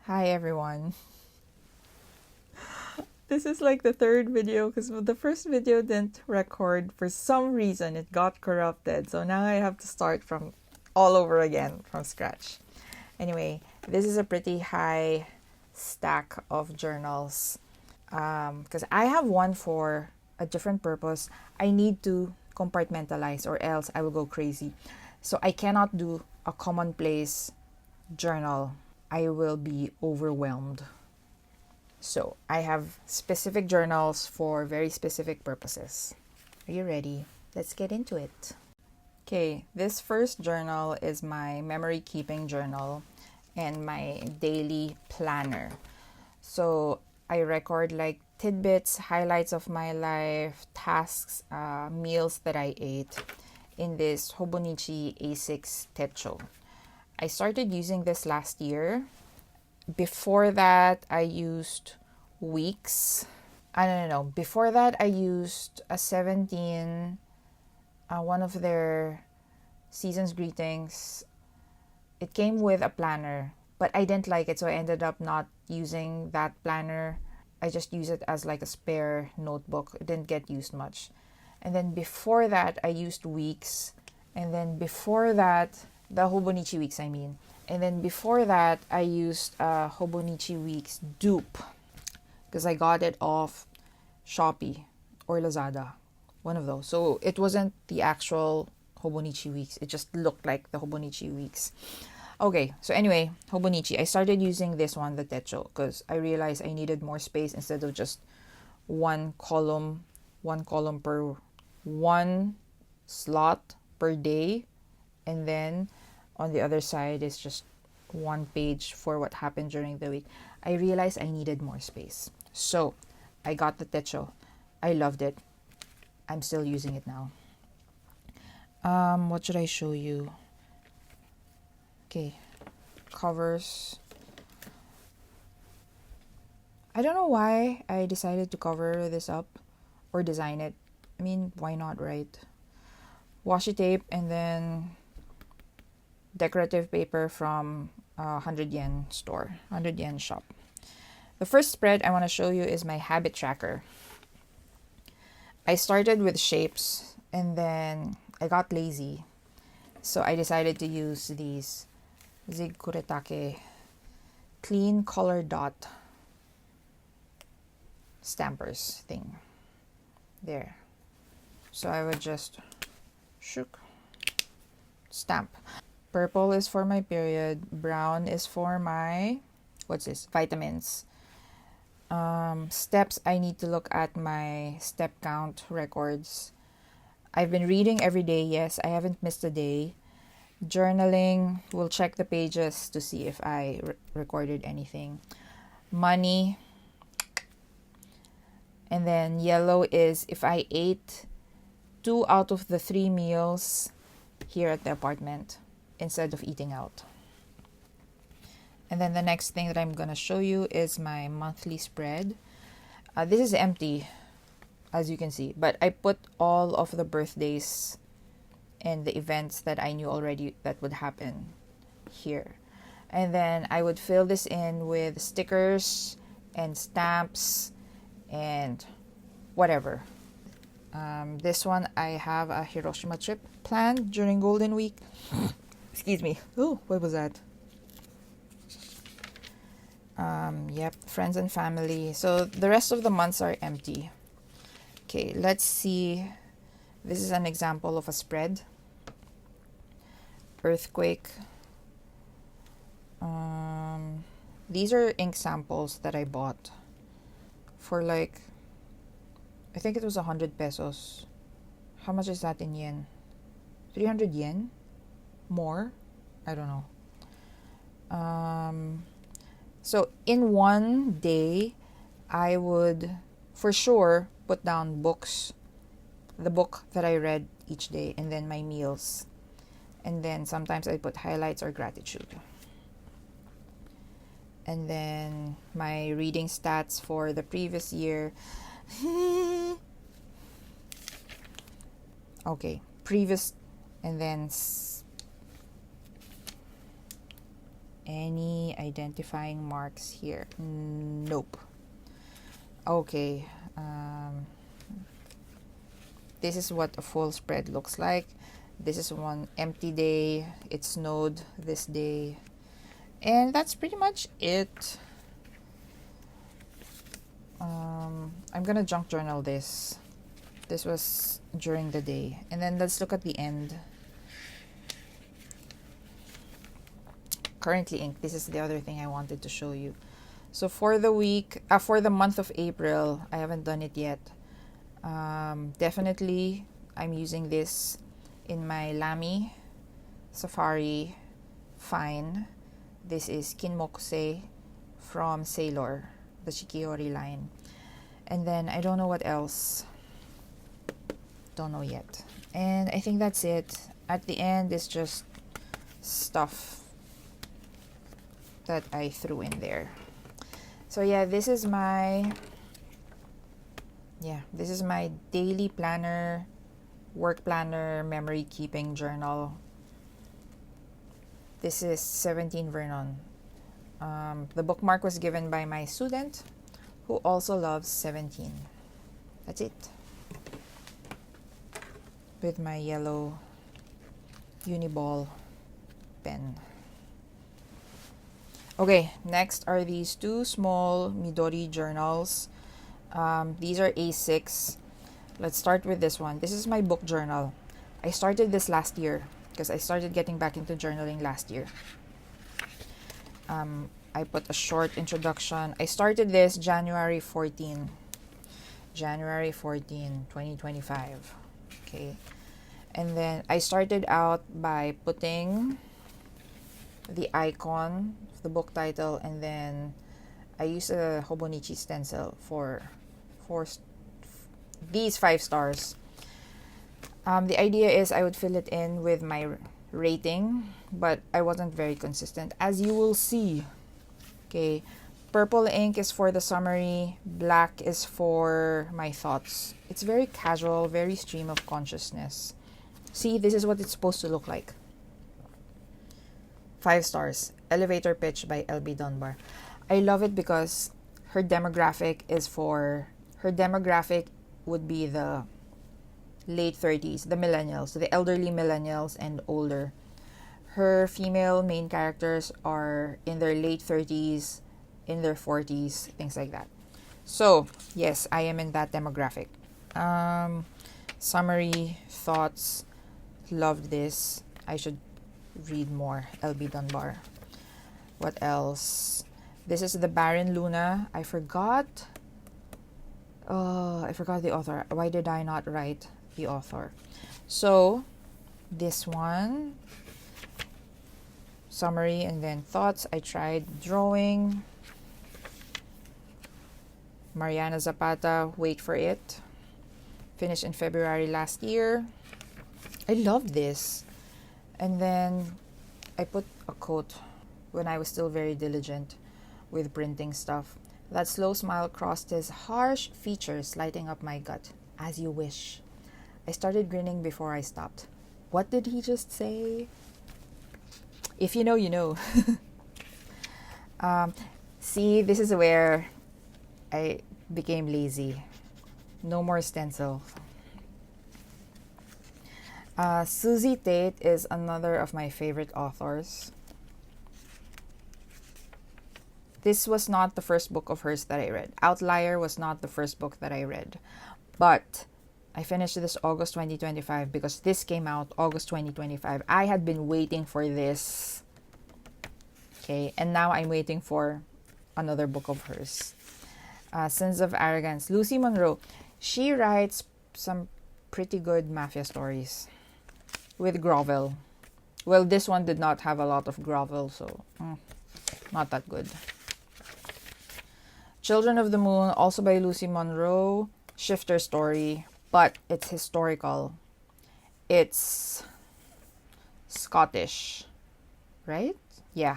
Hi everyone. This is like the third video because the first video didn't record for some reason. It got corrupted. So now I have to start from all over again from scratch. Anyway, this is a pretty high stack of journals because I have one for a different purpose. I need to compartmentalize or else I will go crazy. So I cannot do a commonplace journal. I will be overwhelmed. So I have specific journals for very specific purposes. Are you ready? Let's get into it. Okay, this first journal is my memory keeping journal and my daily planner. So I record like tidbits, highlights of my life, tasks, meals that I ate in this Hobonichi A6 Techo. I started using this last year. Before that, I used weeks. I don't know. Before that, I used a 17, one of their season's greetings. It came with a planner, but I didn't like it, so I ended up not using that planner. I just use it as like a spare notebook. It didn't get used much. And then before that, I used weeks. And then before that, the Hobonichi weeks, I mean. And then before that, I used Hobonichi Weeks dupe because I got it off Shopee or Lazada, one of those. So it wasn't the actual Hobonichi Weeks. It just looked like the Hobonichi Weeks. Okay, so anyway, Hobonichi. I started using this one, the Techo, because I realized I needed more space instead of just one column per one slot per day, and then on the other side is just one page for what happened during the week. I realized I needed more space. So I got the Techo. I loved it. I'm still using it now. What should I show you? Okay. Covers. I don't know why I decided to cover this up or design it. I mean, why not, right? Washi tape and then decorative paper from 100 yen store, 100 yen shop. The first spread I want to show you is my habit tracker. I started with shapes and then I got lazy. So I decided to use these Zig Kuretake clean color dot stampers thing. There. So I would just shook, stamp. Purple is for my period. Brown is for my, what's this? Vitamins. Steps, I need to look at my step count records. I've been reading every day. Yes, I haven't missed a day. Journaling, we'll check the pages to see if I recorded anything. Money. And then yellow is if I ate 2 out of the 3 meals here at the apartment instead of eating out. And then the next thing that I'm going to show you is my monthly spread. This is empty, as you can see, but I put all of the birthdays and the events that I knew already that would happen here. And then I would fill this in with stickers and stamps and whatever. This one, I have a Hiroshima trip planned during Golden Week. Excuse me. Oh, what was that? Yep, friends and family. So the rest of the months are empty. Okay, let's see. This is an example of a spread. Earthquake. These are ink samples that I bought for like, I think it was 100 pesos. How much is that in yen? 300 yen? More? I don't know. So in one day, I would for sure put down books, the book that I read each day, and then my meals. And then sometimes I put highlights or gratitude. And then my reading stats for the previous year. Okay, previous, and then any identifying marks here? Nope. Okay. This is what a full spread looks like. This is one empty day. It snowed this day. And that's pretty much it. I'm gonna junk journal this. This was during the day. And then let's look at the end. Currently inked. This is the other thing I wanted to show you. So for the month of April, I haven't done it yet. Definitely, I'm using this in my Lamy Safari Fine. This is Kinmokuse from Sailor, the Shikiori line. And then I don't know what else. Don't know yet. And I think that's it. At the end is just stuff that I threw in there. So yeah, this is my daily planner, work planner, memory keeping journal. This is 17 Vernon. The bookmark was given by my student who also loves 17. That's it. With my yellow Uniball pen. Okay, next are these two small Midori journals. These are A6. Let's start with this one. This is my book journal. I started this last year because I started getting back into journaling last year. I put a short introduction. I started this January 14, 2025. Okay. And then I started out by putting the icon, the book title, and then I used a Hobonichi stencil for these 5 stars. The idea is I would fill it in with my rating, but I wasn't very consistent, as you will see. Okay, purple ink is for the summary, black is for my thoughts. It's very casual, very stream of consciousness. See, this is what it's supposed to look like. 5 stars. Elevator Pitch by LB Dunbar. I love it because her demographic would be the late 30s, the millennials, the elderly millennials and older. Her female main characters are in their late 30s, in their 40s, things like that. So, yes, I am in that demographic. Summary, thoughts, loved this. I should read more. LB Dunbar. What else? This is the Baron Luna. I forgot the author. Why did I not write the author? So, this one, summary and then thoughts. I tried drawing. Mariana Zapata, Wait for It. Finished in February last year. I loved this. And then I put a quote when I was still very diligent with printing stuff. That slow smile crossed his harsh features, lighting up my gut. As you wish. I started grinning before I stopped. What did he just say? If you know, you know. See, this is where I became lazy. No more stencil. Susie Tate is another of my favorite authors. This was not the first book of hers that I read. Outlier was not the first book that I read. But I finished this August 2025 because this came out August 2025. I had been waiting for this. Okay, and now I'm waiting for another book of hers. Sins of Arrogance. Lucy Monroe. She writes some pretty good mafia stories with grovel. Well, this one did not have a lot of grovel, so not that good. Children of the Moon, also by Lucy Monroe. Shifter story, but it's historical. It's Scottish, right? Yeah.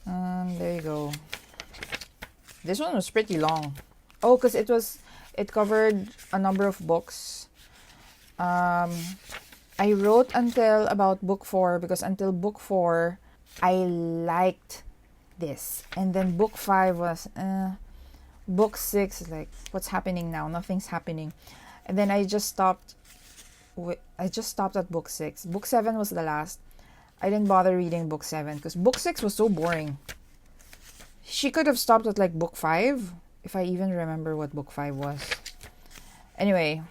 There you go. This one was pretty long. Oh, because it covered a number of books. I wrote until about book 4 because until book 4, I liked this. And then book 5 was, book 6 is like, what's happening now? Nothing's happening. And then I just stopped at book 6. Book 7 was the last. I didn't bother reading book 7 because book 6 was so boring. She could have stopped at like book 5, if I even remember what book 5 was. Anyway,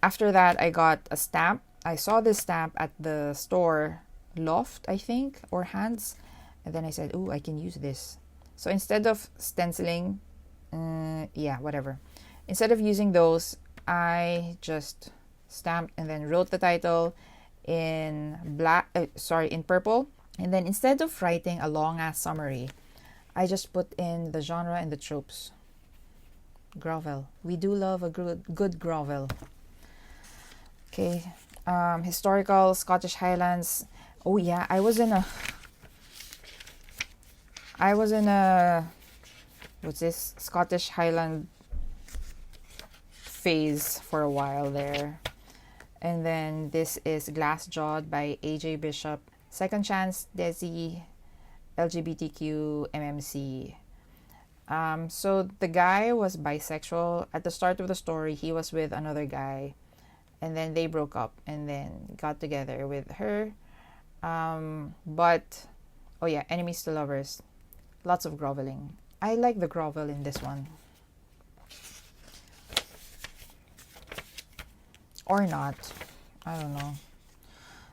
after that, I got a stamp. I saw this stamp at the store, Loft, I think, or Hands. And then I said, ooh, I can use this. So instead of stenciling, whatever. Instead of using those, I just stamped and then wrote the title in in purple. And then instead of writing a long ass summary, I just put in the genre and the tropes. Grovel. We do love a good grovel. Okay. Historical Scottish Highlands. Oh yeah, I was in a what's this, Scottish Highland phase for a while there. And then this is Glassjawed by AJ Bishop. Second Chance, Desi, LGBTQ, MMC. So the guy was bisexual. At the start of the story, he was with another guy. And then they broke up and then got together with her. But, oh yeah, enemies to lovers. Lots of groveling. I like the grovel in this one. Or not. I don't know.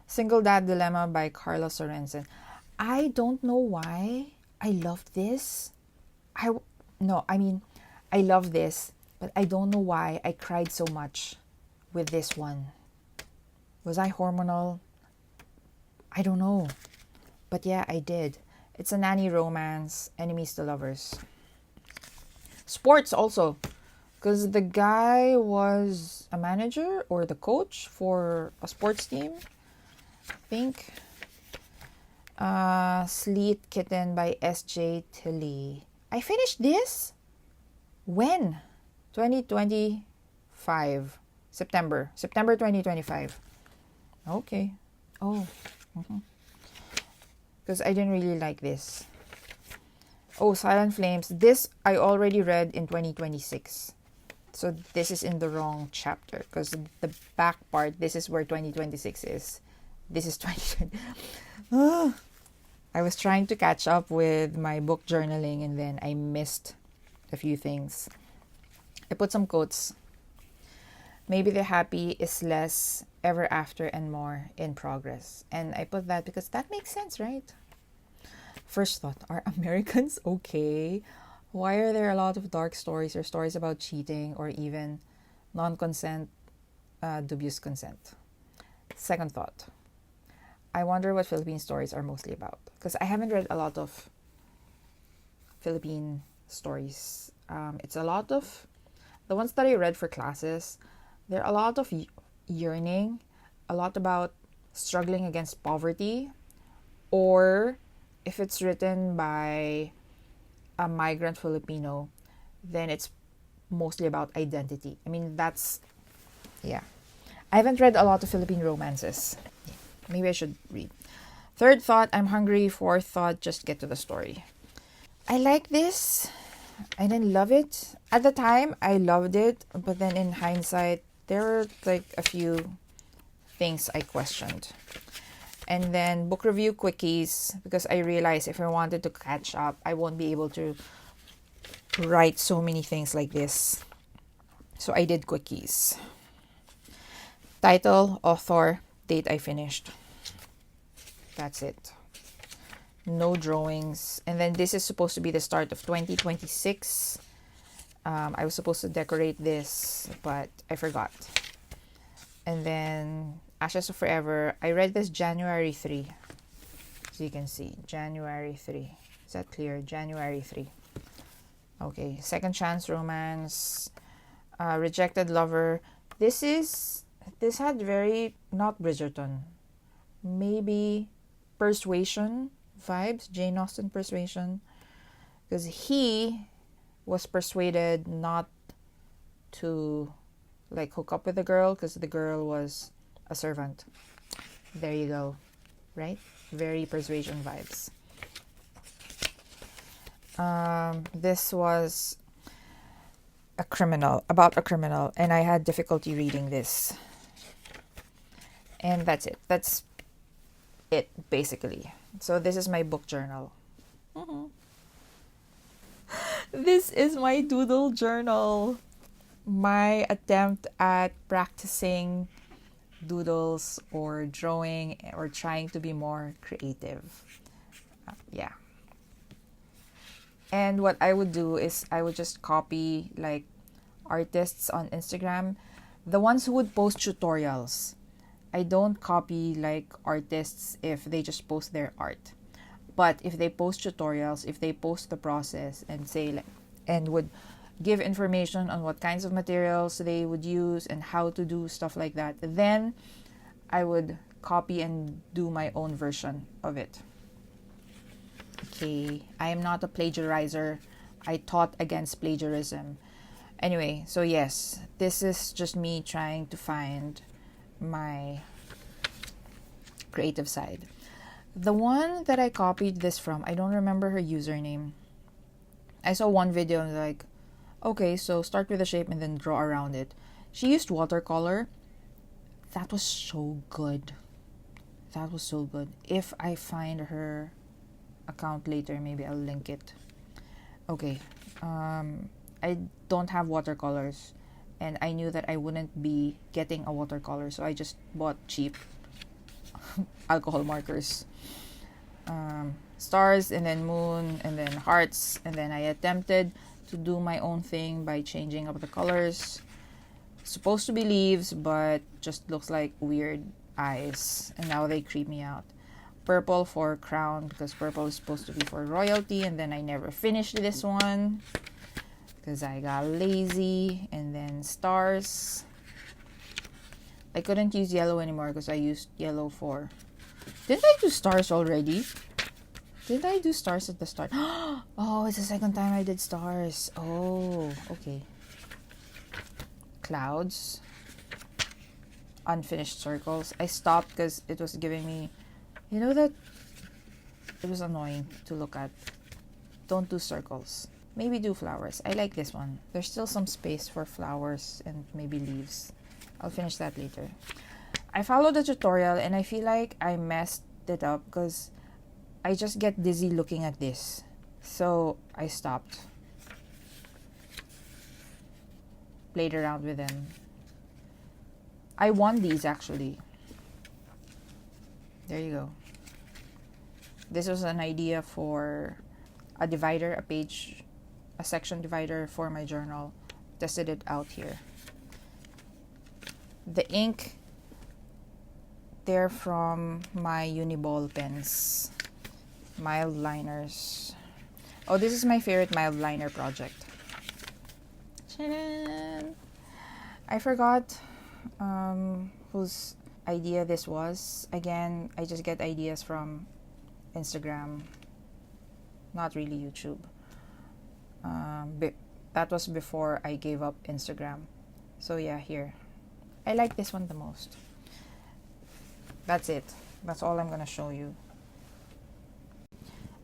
Single Dad Dilemma by Carla Sorensen. I don't know why I love this. I love this, but I don't know why I cried so much with this one. Was I hormonal? I don't know. But yeah, I did. It's a nanny romance, enemies to lovers. Sports also, because the guy was a manager or the coach for a sports team, I think. Sleet Kitten by S.J. Tilley. I finished this? When? 2025. September 2025. Okay. Oh. Because I didn't really like this. Oh, Silent Flames. This I already read in 2026. So this is in the wrong chapter. Because the back part, this is where 2026 is. This is 2020. I was trying to catch up with my book journaling and then I missed a few things. I put some quotes. Maybe the happy is less, ever after and more in progress. And I put that because that makes sense, right? First thought, are Americans okay? Why are there a lot of dark stories or stories about cheating or even non-consent, dubious consent? Second thought, I wonder what Philippine stories are mostly about. Because I haven't read a lot of Philippine stories. It's a lot of, the ones that I read for classes, there are a lot of yearning, a lot about struggling against poverty, or if it's written by a migrant Filipino, then it's mostly about identity. I mean, that's, yeah. I haven't read a lot of Philippine romances. Maybe I should read. Third thought, I'm hungry. Fourth thought, just get to the story. I like this. I didn't love it. At the time, I loved it. But then in hindsight, there were like a few things I questioned. And then book review quickies, because I realized if I wanted to catch up, I won't be able to write so many things like this. So I did quickies. Title, author, date I finished. That's it. No drawings. And then this is supposed to be the start of 2026. I was supposed to decorate this, but I forgot. And then Ashes of Forever. I read this January 3. So you can see. January 3. Is that clear? January 3. Okay. Second Chance Romance. Rejected Lover. This had very, not Bridgerton. Maybe Persuasion vibes. Jane Austen Persuasion. Because he was persuaded not to like hook up with the girl because the girl was a servant. There you go. Right? very Persuasion vibes. This was about a criminal, and I had difficulty reading this. And that's it. That's it, basically. So this is my book journal. This is my doodle journal. My attempt at practicing doodles or drawing or trying to be more creative. Yeah. And what I would do is I would just copy like artists on Instagram, the ones who would post tutorials. I don't copy like artists if they just post their art. But if they post tutorials, if they post the process and say like, and would give information on what kinds of materials they would use and how to do stuff like that, then I would copy and do my own version of it. Okay, I am not a plagiarizer. I taught against plagiarism. Anyway, so yes, this is just me trying to find my creative side. The one that I copied this from, I don't remember her username. I saw one video and like, okay, so start with a shape and then draw around it. She used watercolor. That was so good. That was so good. If I find her account later, maybe I'll link it. Okay. I don't have watercolors, and I knew that I wouldn't be getting a watercolor, so I just bought cheap alcohol markers. Stars, and then moon, and then hearts, and then I attempted to do my own thing by changing up the colors. Supposed to be leaves, but just looks like weird eyes, and now they creep me out. Purple for crown, because purple is supposed to be for royalty, and then I never finished this one because I got lazy. And then stars. I couldn't use yellow anymore because I used yellow for... Didn't I do stars already? Did I do stars at the start? Oh, it's the second time I did stars. Oh, okay. Clouds. Unfinished circles. I stopped because it was giving me... You know that... It was annoying to look at. Don't do circles. Maybe do flowers. I like this one. There's still some space for flowers and maybe leaves. I'll finish that later. I followed the tutorial and I feel like I messed it up because I just get dizzy looking at this. So I stopped. Played around with them. I won these actually. There you go. This was an idea for a divider, a section divider for my journal. Tested it out here. The ink, they're from my Uniball pens. Mild liners. Oh, this is my favorite mild liner project. Ta-da! I forgot whose idea this was. Again, I just get ideas from Instagram, not really YouTube. That was before I gave up Instagram. So yeah, here. I like this one the most. That's it. That's all I'm gonna show you.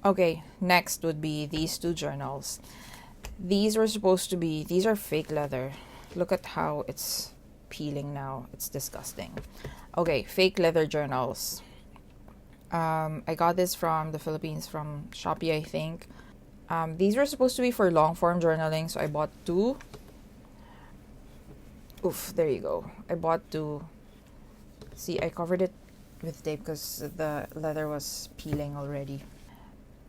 Okay, next would be these two journals. These are fake leather. Look at how it's peeling now. It's disgusting. Okay, fake leather journals. I got this from the Philippines, from Shopee, I think. These were supposed to be for long form journaling, so I bought two. Oof, there you go. I bought two. See, I covered it with tape because the leather was peeling already.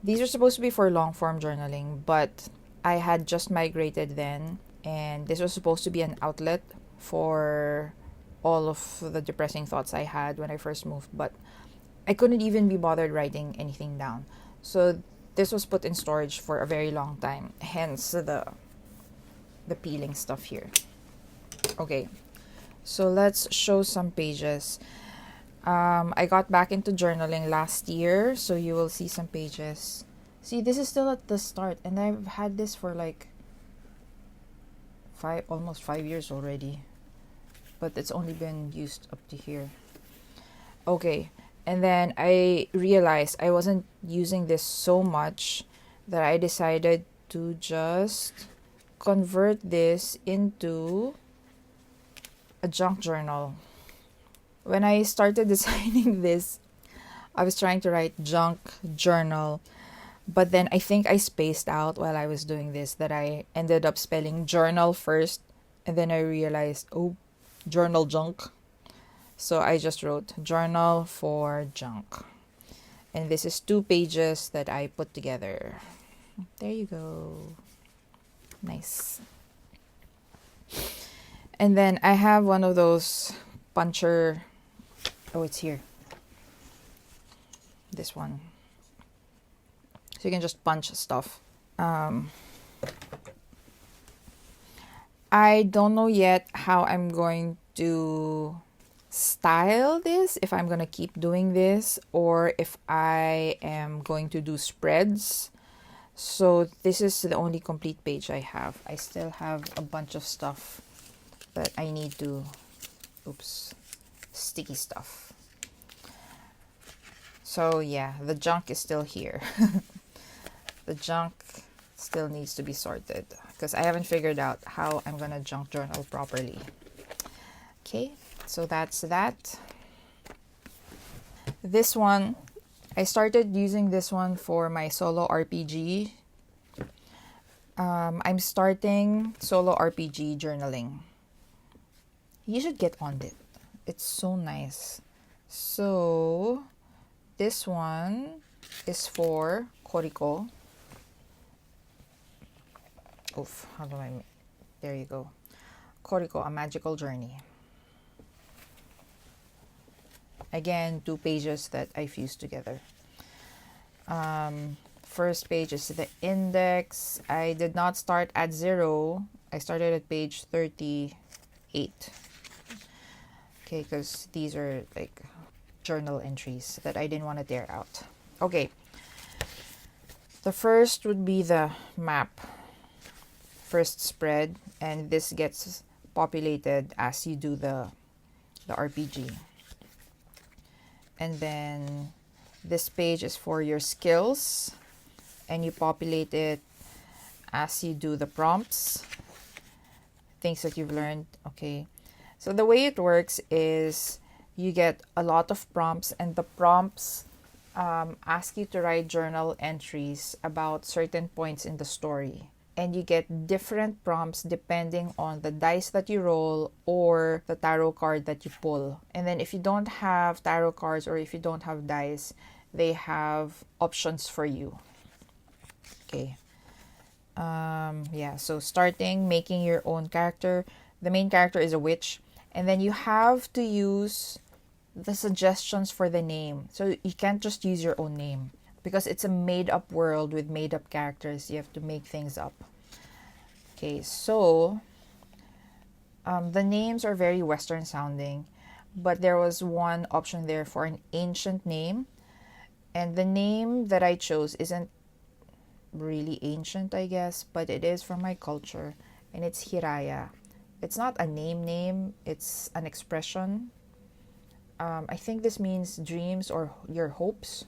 These are supposed to be for long form journaling, but I had just migrated then, and this was supposed to be an outlet for all of the depressing thoughts I had when I first moved, but I couldn't even be bothered writing anything down. So this was put in storage for a very long time, hence the peeling stuff here. Okay, so let's show some pages. I got back into journaling last year, so you will see some pages. See, this is still at the start, and I've had this for like almost 5 years already, but it's only been used up to here. Okay, And then I realized I wasn't using this so much that I decided to just convert this into a junk journal. When I started designing this, I was trying to write junk journal, but then I think I spaced out while I was doing this, that I ended up spelling journal first, and then I realized, oh, journal junk. So I just wrote journal for junk. And this is 2 pages that I put together. There you go. Nice. And then I have one of those puncher. Oh, it's here. This one. So you can just punch stuff. I don't know yet how I'm going to style this, if I'm going to keep doing this, or if I am going to do spreads. So this is the only complete page I have. I still have a bunch of stuff that I need to, sticky stuff. So yeah, the junk is still here. The junk still needs to be sorted because I haven't figured out how I'm gonna junk journal properly. Okay, so that's that. This one, I started using this one for my solo RPG. I'm starting solo RPG journaling. You should get on it. It's so nice. So this one is for Koriko. Oof, how do I make? There you go. Koriko, A Magical Journey. Again, 2 pages that I fused together. First page is the index. I did not start at 0. I started at page 38. Okay, because these are like journal entries that I didn't want to tear out. Okay. The first would be the map. First spread, and this gets populated as you do the RPG. And then this page is for your skills, and you populate it as you do the prompts, things that you've learned. Okay, so the way it works is you get a lot of prompts, and the prompts ask you to write journal entries about certain points in the story. And you get different prompts depending on the dice that you roll or the tarot card that you pull. And then if you don't have tarot cards or if you don't have dice, they have options for you. Okay. Yeah, so starting, making your own character. The main character is a witch. And then you have to use the suggestions for the name. So you can't just use your own name, because it's a made-up world with made-up characters. You have to make things up. Okay, so the names are very Western sounding, but there was one option there for an ancient name. And the name that I chose isn't really ancient, I guess, but it is from my culture, and it's Hiraya. It's not a name, it's an expression. I think this means dreams or your hopes.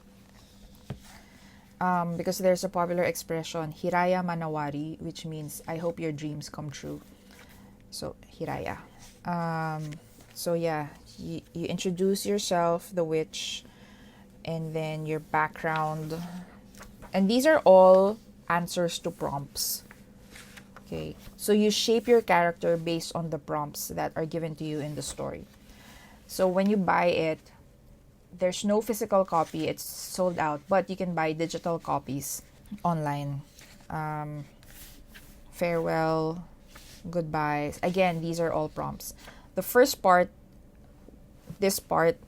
Because there's a popular expression, Hiraya Manawari, which means I hope your dreams come true. So, Hiraya. So yeah, you introduce yourself, the witch, and then your background. And these are all answers to prompts. Okay, so you shape your character based on the prompts that are given to you in the story. So when you buy it, there's no physical copy, it's sold out, but you can buy digital copies online. Farewell, goodbyes. Again, these are all prompts. The first part, this part,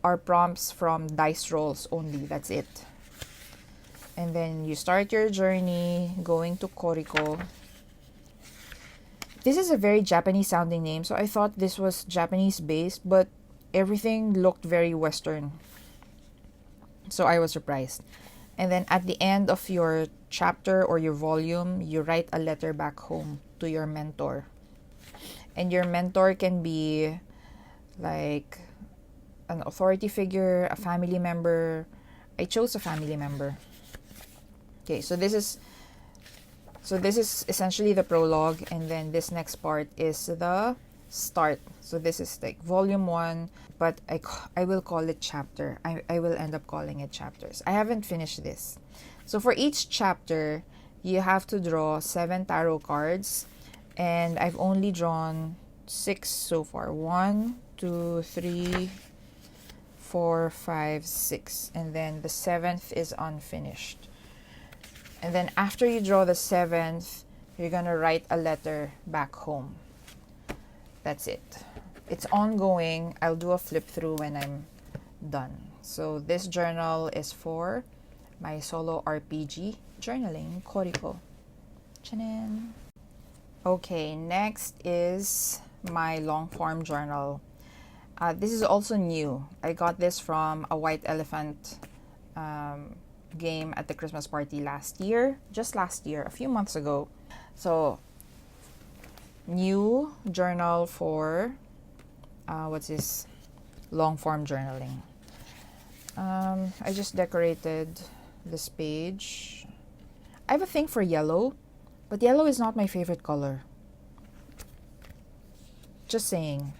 are prompts from dice rolls only. That's it. And then you start your journey going to Koriko. This is a very Japanese sounding name, so I thought this was Japanese based, but everything looked very Western. So I was surprised. And then at the end of your chapter or your volume, you write a letter back home to your mentor. And your mentor can be like an authority figure, a family member. I chose a family member. Okay, so this is essentially the prologue, and then this next part is the start. So this is like volume 1, but I will call it chapter. I will end up calling it chapters. I haven't finished this. So for each chapter, you have to draw 7 tarot cards, and I've only drawn 6 so far. 1, 2, 3, 4, 5, 6, and then the 7th is unfinished. And then after you draw the 7th, you're gonna write a letter back home. That's it. It's ongoing. I'll do a flip through when I'm done. So this journal is for my solo RPG journaling, Koriko. Chanan. Okay, next is my long form journal. This is also new. I got this from a white elephant game at the Christmas party just last year, a few months ago. So, new journal for what's this? Long form journaling. I just decorated this page. I have a thing for yellow, but yellow is not my favorite color. Just saying.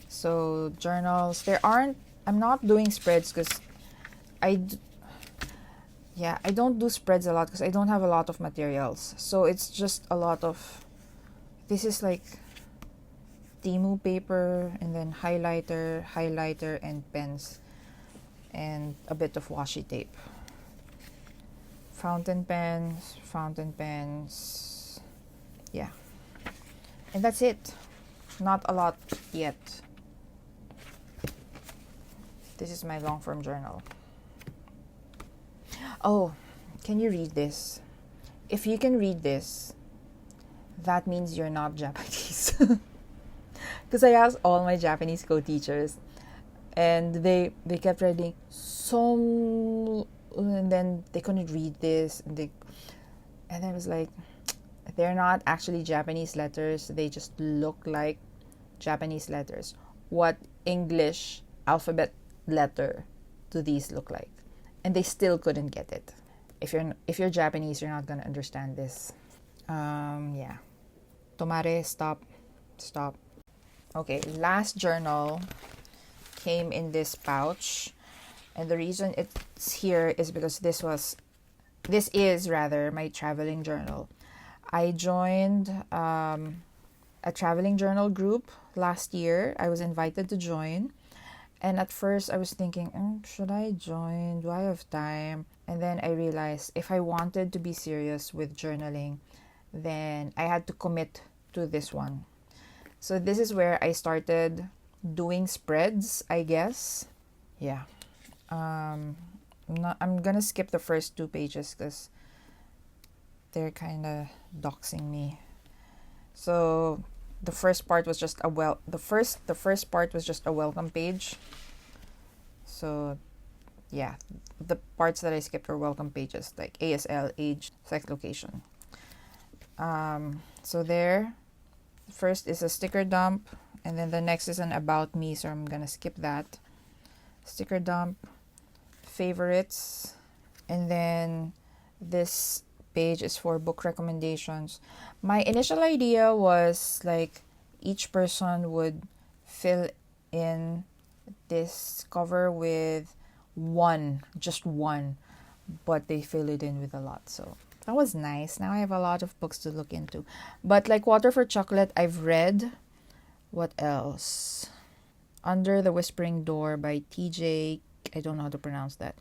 So, journals, I'm not doing spreads because I don't do spreads a lot because I don't have a lot of materials. So it's just a lot of, this is like Timu paper, and then highlighter, and pens, and a bit of washi tape. Fountain pens, yeah. And that's it. Not a lot yet. This is my long form journal. Oh, can you read this? If you can read this, that means you're not Japanese. Because I asked all my Japanese co-teachers, and they kept writing so, and then they couldn't read this, and I was like, they're not actually Japanese letters. They just look like Japanese letters. What English alphabet letter do these look like? And they still couldn't get it. If you're Japanese, you're not gonna understand this. Yeah. Tomare, stop. Okay, last journal came in this pouch, and the reason it's here is because this is my traveling journal. I joined a traveling journal group last year. I was invited to join. And at first, I was thinking, should I join? Do I have time? And then I realized if I wanted to be serious with journaling, then I had to commit to this one. So this is where I started doing spreads, I guess. Yeah. I'm gonna skip the first 2 pages because they're kind of doxing me. So the first part was just the first part was just a welcome page. So yeah, the parts that I skipped were welcome pages, like ASL, age, sex, location. So there, first is a sticker dump, and then the next is an about me, so I'm gonna skip that. Sticker dump, favorites, and then this page is for book recommendations. My initial idea was like each person would fill in this cover with just one, but they fill it in with a lot. So that was nice. Now I have a lot of books to look into. But like Water for Chocolate, I've read. What else? Under the Whispering Door by TJ. I don't know how to pronounce that.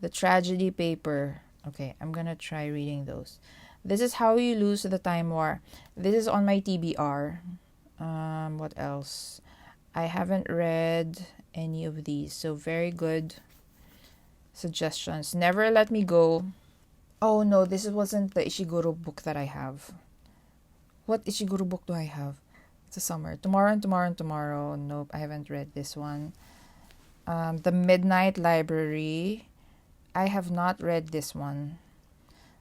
The Tragedy Paper. Okay, I'm gonna try reading those. This is How You Lose the Time War. This is on my TBR. What else? I haven't read any of these, so very good suggestions. Never Let Me Go. Oh no, this wasn't the Ishiguro book that I have. What Ishiguro book do I have? It's a summer. Tomorrow and Tomorrow and Tomorrow. Nope, I haven't read this one. The Midnight Library. I have not read this one.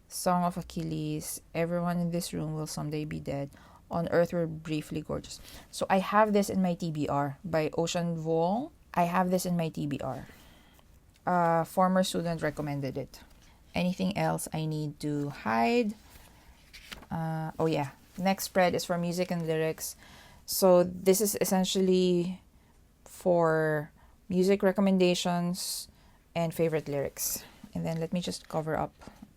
Song of Achilles. Everyone in this room will someday be dead. On Earth We're Briefly Gorgeous. So I have this in my TBR by Ocean Vuong. I have this in my TBR. Former student recommended it. Anything else I need to hide? Oh yeah. Next spread is for music and lyrics. So this is essentially for music recommendations and favorite lyrics. And then let me just cover up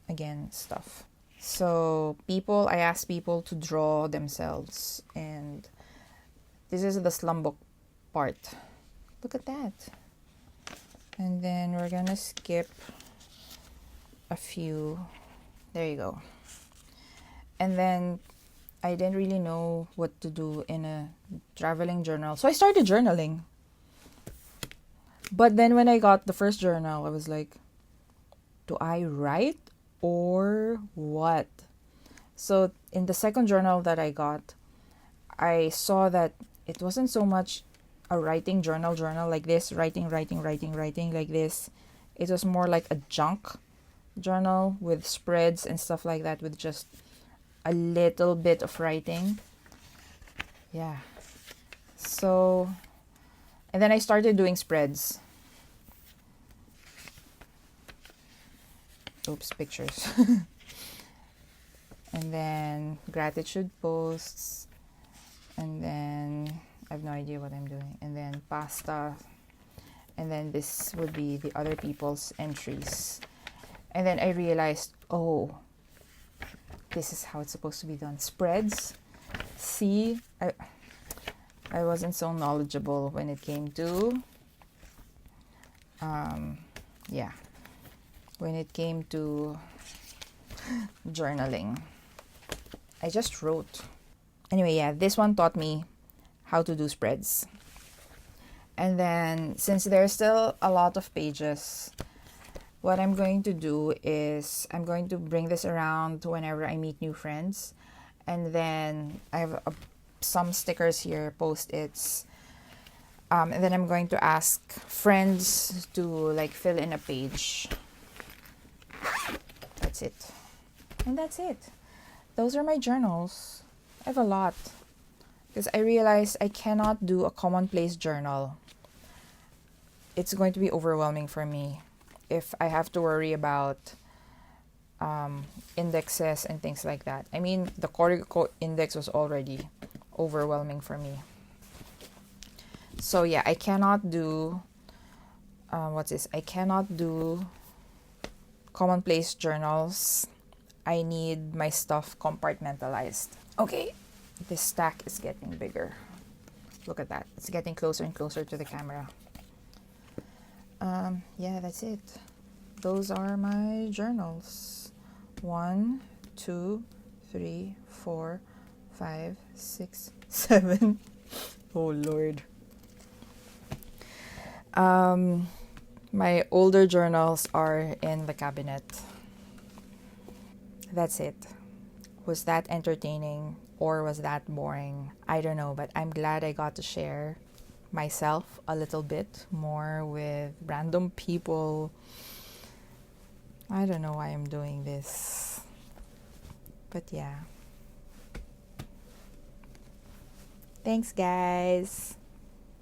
again stuff. So I asked people to draw themselves, and this is the slum book part. Look at that. And then we're gonna skip a few. There you go. And then I didn't really know what to do in a traveling journal, so I started journaling. But then when I got the first journal, I was like, do I write or what? So in the second journal that I got, I saw that it wasn't so much a writing journal like this, writing like this. It was more like a junk journal with spreads and stuff like that, with just a little bit of writing. Yeah. So, and then I started doing spreads. Oops, pictures. And then gratitude posts. And then I have no idea what I'm doing. And then pasta. And then this would be the other people's entries. And then I realized, oh, this is how it's supposed to be done. Spreads. See, I wasn't so knowledgeable when it came to, when it came to journaling. I just wrote. Anyway, yeah, this one taught me how to do spreads. And then, since there's still a lot of pages, what I'm going to do is I'm going to bring this around whenever I meet new friends. And then I have some stickers here, post-its. And then I'm going to ask friends to like fill in a page. That's it. And that's it. Those are my journals. I have a lot. Because I realized I cannot do a commonplace journal. It's going to be overwhelming for me if I have to worry about indexes and things like that. I mean, the Corico index was already overwhelming for me. So yeah, I cannot do I cannot do commonplace journals. I need my stuff compartmentalized. Okay, this stack is getting bigger. Look at that. It's getting closer and closer to the camera. Yeah, that's it. Those are my journals. 1, 2, 3, 4, 5, 6, 7. Oh Lord. My older journals are in the cabinet. That's it. Was that entertaining or was that boring? I don't know, but I'm glad I got to share myself a little bit more with random people. I don't know why I'm doing this. But yeah. Thanks, guys.